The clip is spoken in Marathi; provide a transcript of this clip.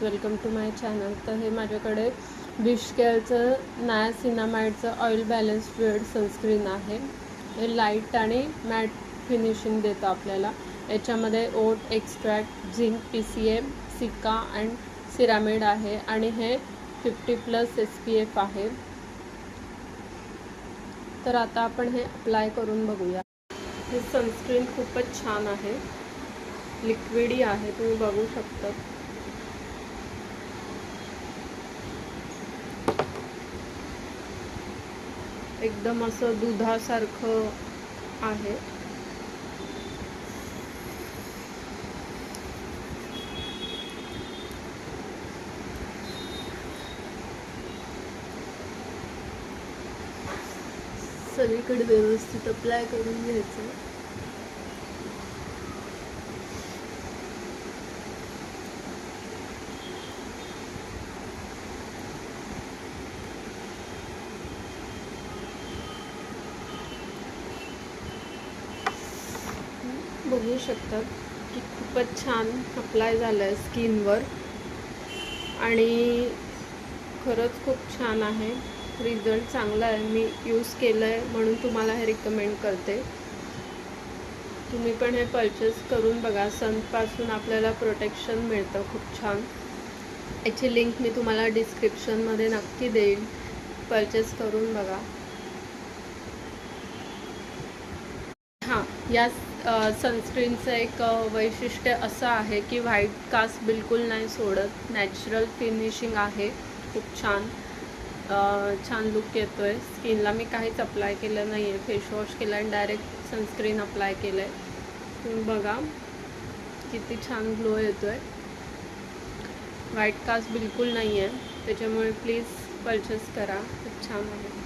Friends, welcome to my channel. तर हे माझ्याकडे विशकेअरचं नायासिनामाइडचं ऑइल बॅलन्स फ्लुइड सनस्क्रीन आहे। हे लाईट आणि मॅट फिनिशिंग देतं आपल्याला। याच्यामध्ये oat extract, zinc, PCA, cica and ceramide आहे आणि हे 50+ SPF आहे। तर आता आपण हे अप्लाय करून बघूया। हे सनस्क्रीन खूपच छान आहे, लिक्विडी आहे, तुम्ही बघू शकता। एकदम असं दुधासारखं आहे। सगळीकडे व्यवस्थित अप्लाय करून घ्यायचं। बघू शकतात की खूपच छान अप्लाय झालं आहे स्किनवर आणि खरंच खूप छान आहे। रिझल्ट चांगला आहे, मी यूज केलं आहे म्हणून तुम्हाला हे रिकमेंड करते। तुम्ही पण हे परचेस करून बघा, सनपासून आपल्याला प्रोटेक्शन मिळतं खूप छान। याची लिंक मी तुम्हाला डिस्क्रिप्शनमध्ये नक्की देईन, परचेस करून बघा। हां, या सनस्क्रीनचं एक वैशिष्ट्य असं आहे की व्हाईट कास्ट बिलकुल नाही सोडत। नॅचरल फिनिशिंग आहे, खूप छान छान लुक येतो आहे स्किनला। मी काहीच अप्लाय केलं नाही आहे, फेसवॉश केला आणि डायरेक्ट सनस्क्रीन अप्लाय केलं आहे। तुम्ही बघा किती छान ग्लो येतो आहे। व्हाईट कास्ट बिलकुल नाही आहे, त्याच्यामुळे प्लीज परचेस करा, खूप छान आहे।